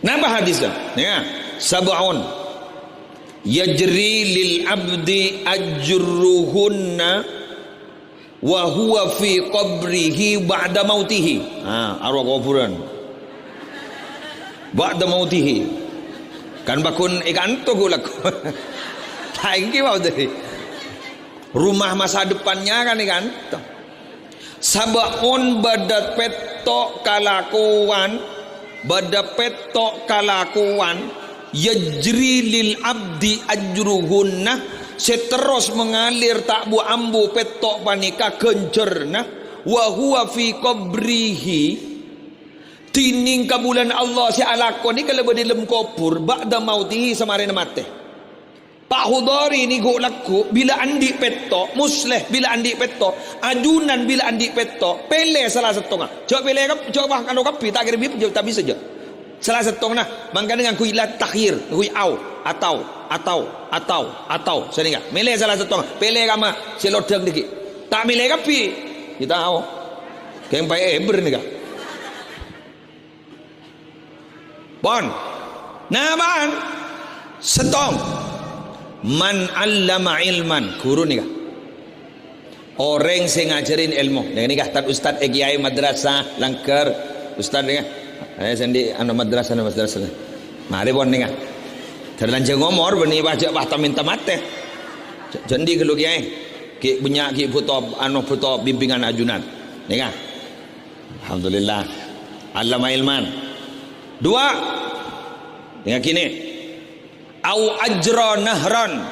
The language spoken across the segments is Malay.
Napa hadisnya? Ya, sab'un yajri lil abdi ajruhunna wa huwa fi qabrihi ba'da mautihi. Arwah kuburan. Ba'da mautihi. Kan bakun ikan tu gulak. Lagi mau dari rumah masa depannya kan ikan. Sab'un badat petok kalakuan, badat petok kalakuan, yajri lil abdi ajruhunna, seterus mengalir tak bu ambu petok panika kencerna, wa huwa fi qabrihi, tining kabulan Allah si alakon ni kalau berdalam kubur ba'da mautihi samarin mati. Pak Hudari ni go laku bila andi petok musleh, bila andi petok ajunan, bila andi petok pele salah satu ngah coba pele coba kalau kapi tak kira bib tak bisa je salah satu ngah mangka dengan kuilat takhir kui atau sini enggak mele salah satu ngah pele kama selodeng dikit tak mele kapi kita tahu keng pai eber ni kah bon nah ban setong man allama ilman guru ni kah orang yang ngajarin ilmu dengan ni kah tad ustaz kiai madrasah langkar ustaz ni kah sendi anu madrasah mari bon ni kah terlanjur ngomor bani baca bahta minta mate jendi kalau kiai ki punya ki foto anu foto bimbingan ajunan ni kah alhamdulillah allama ilman dua dengan kini au ajra nahran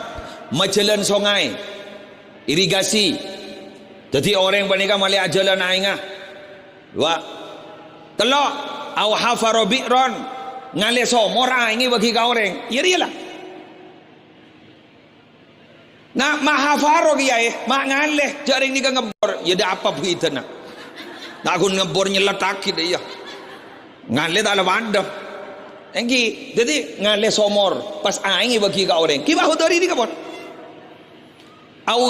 majalan sungai irigasi jadi orang panika mali ajalan aingah dua telok au hafara bi'ran ngale somor aingi bagi ka orang iyalah nah mahafaro kiai mak ngale jaring ni ka ngebor ya dah apa begitu nak tak gun ngebor nyelat takit ya ngale tak ada wadah engki jadi ngale somor pas aingi bagi ka orang ki bahu dari ni kapon au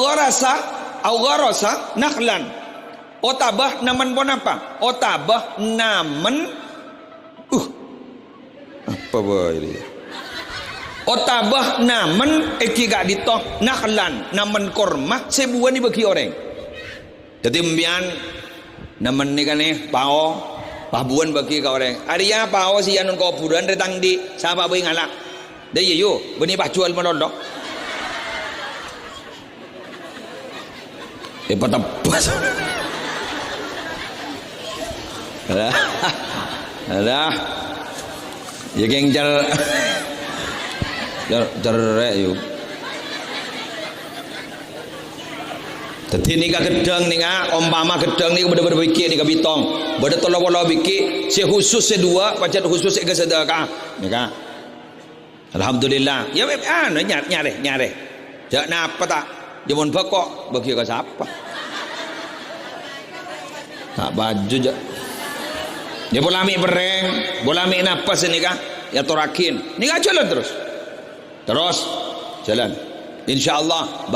gharasa nakhlan otabah naman pon apa otabah naman apa boy otabah naman eki gak ditoh nakhlan naman korma sebuah ni bagi orang jadi mbian naman ni kan pao pabuan bagi ka orang Arya pao si anun kuburan retang di siapa boleh ngalak dah yo beni pacual menolok patappas alah ya geng jar yuk jadi ni ka gedang ni nga umpama gedang ni bener-bener bikik ni ka bitong beda tolo-tolo bikik si khusus sedua pacet khusus ke sedekah ni ka alhamdulillah ya nyare jak napa tak jamun pokok bagi ka siapa tak baju je dia bolami bereng bolami napas ni ka ya torakin ni ka jalan terus jalan insyaallah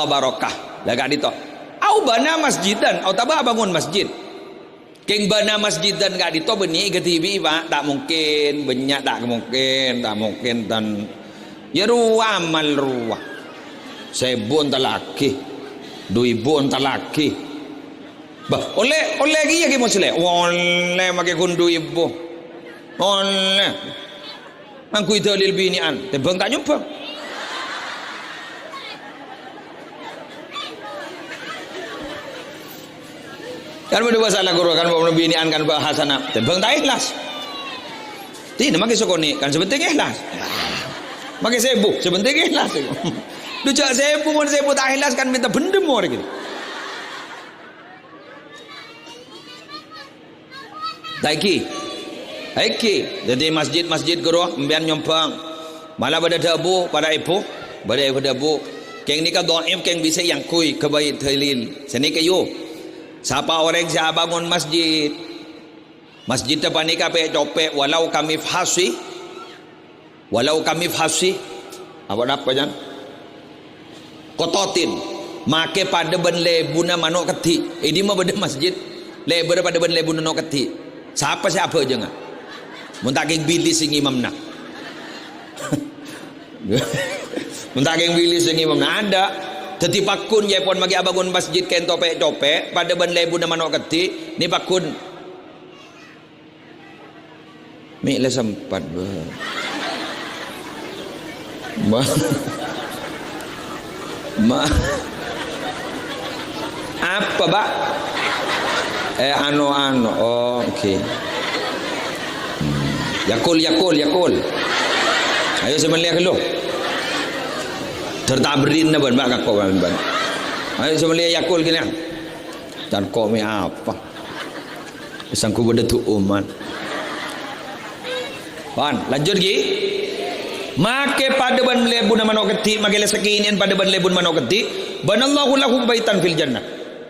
barokah lagak dito au bana masjidan au tabah bangun masjid keng bana masjidan gak dito beni getibi pak tak mungkin banyak tak mungkin dan ya ruah amal ruah sebun talaki duibun talaki bah oleh gi ya musle oleh make gundu ibu oleh mangku dalil binian tebang tak nyumpang kan boleh masalah guru kan mau binian kan bahasana tebang tak ikhlas tidak makai sokoni kan sebentar ikhlas makai sebu sebentar ikhlas dujak sebu pun sebu tak ikhlas kan minta bendem orang gitu taiki jadi masjid guru mbian nyompang malah pada dabu pada ibu pada dabu keng ni ka dhaif keng bisa yang kui kebaik thalil seni kayu siapa orang yang bangun masjid depan ni kape copek walau kami fasi apa jan kototin make pada ben lebuna manuk keti ini mah beda masjid lebar pada ben lebuna manuk keti siapa jangan Mun tak geng bilis sing imam nak. Mun tak geng bilis sing imam nak ada. Teti pakun je pon magi abangun masjid ken topek-topek pada ban lebu na manok keti ni pakun. Mi la sempat ba. Apa Pak? Oh, okey. Yakul. Ayo sembelih dulu. Tertabrin na ban kakak ban. Ayo sembelih yakul gini. Dan kau mi apa? Sangku benda tu umat. Ban, lanjut lagi. Make pada ban lebun manok keti, make sekinian pada ban lebun manok keti. Banallahu lahum baitan fil jannah.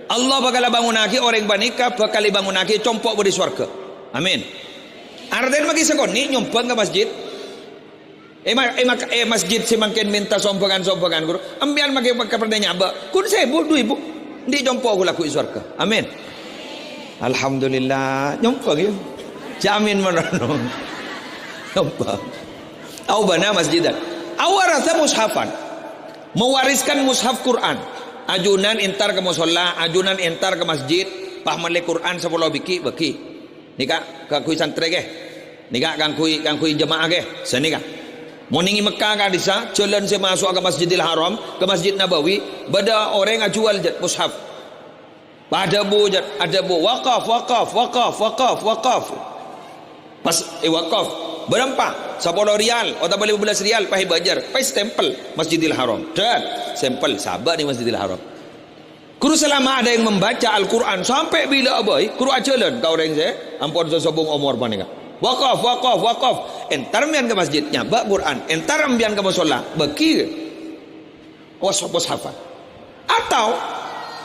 Allah bakal bangunake orang banika bakal bangunake compok di surga. Amin. Arden magi sekoni nyompang ke masjid. Masjid semangkin minta sompongan guru. Ambian magi kepada nyaba. Kun sebu du ibu. Di compok gula ku surga. Amin. Alhamdulillah nyompang ya. Jamin merono. Nyompang. Au bana masjidan. Awarasa mushafan. Mewariskan mushaf Quran. Ajunan entar ke musola, ajunan entar ke masjid, pahmale Quran 10 beki. Nika ka kui santri ke. Nika kang kui jemaah ke. Seni ka. Moningi Mekah ka disa, jalan se masuk ke Masjidil Haram, ke Masjid Nabawi, bada orang ajual jat mushaf. Pada bu jat, ada bu waqaf. Pas waqaf berapa? 10 rial atau 15 rial pakai bajar, pakai stempel Masjidil Haram. Dan stempel sahabat di Masjidil Haram. Kuru selama ada yang membaca Al-Quran sampai bila abai, kuru ajalan kau orang saya, ampun sesobong umur panika. Waqaf. Entar ambian ke masjidnya, bak Quran. Entar ambian ke musola, beki. Washafa. Atau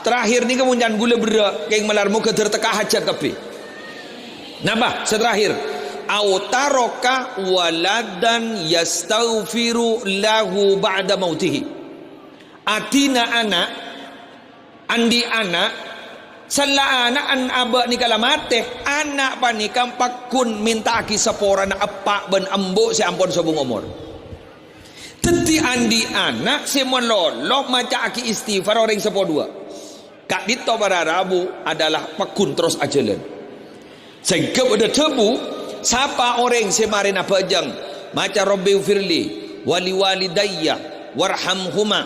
terakhir ni kemudian gula berak yang melarmu ke terteka hajat kapi. Napa? Seterakhir. Autaroka waladan yastaghfiru lahu ba'da mautihi. Atina anak andi anak sala anak an aba ni kala mate anak panikam pakun minta aki sepora na apa ben embo si ampun sobung umur. Teti andi anak si melolok maca aki istighfar orang sepodua. Kak dito bararabu adalah pakun terus ajalan. Sehingga pada tebu siapa orang semarin apa jang maca Rabbi firli wali walidayya warhamhuma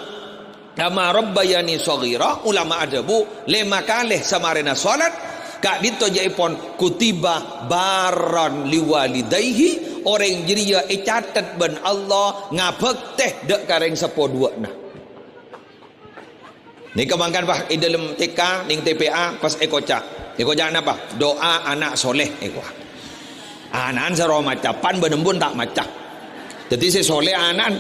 kama rabbayani shaghira. Ulama adabu 5 kali samarena salat kak dito jaipon kutiba baran liwalidayhi orang jiria catat ben Allah ngabek teh dek kareng sepodua nah. Ni kemangkan bah di dalam TK ning TPA pas ekocak napa doa anak soleh ekwa. Anan saro maca pan benembun tak maca. Jadi si soleh anan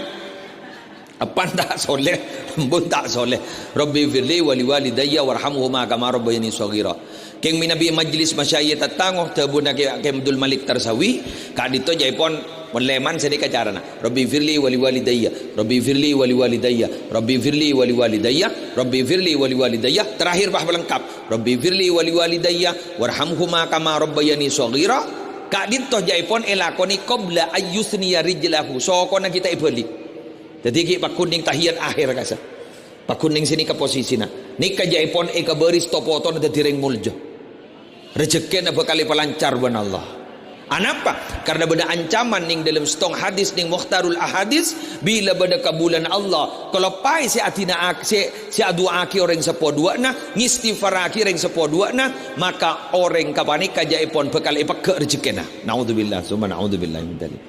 pan tak soleh embun tak soleh. Rabbi firli wali walidayya warhamhuma kama rabbayani shaghira. Keng minabi majlis masyayikh tatangoh tabuna ke Abdul Malik Tarsawi ka dito jaipon leman sedika carana. Rabbi firli wali walidayya, Rabbi firli wali walidayya, Rabbi firli wali walidayya, Rabbi firli wali walidayya. Terakhir bah lengkap. Rabbi firli wali walidayya warhamhuma kama rabbayani shaghira. Kak dito jaipon elakoni qabla ayyusniya rijlahu. So kona kita ibalik. Jadi ki pak kuning tahiyat akhir kasa. Pak kuning sini ke posisina. Nika jaipon eka beris topoton ada direng muljo. Rezeki na bakal pelancar ban Allah. Anapa? Karena beda ancaman ning dalam stong hadis ning mukhtarul ahadis bila beda kabulan Allah. Kalau pai si atina si adua aki orang sepodua na ngistighfar aki orang sepodua na maka orang kapanik kajaipon bakal ipak ke rezeki na. Naudzubillah summa naudzubillah min dzalik.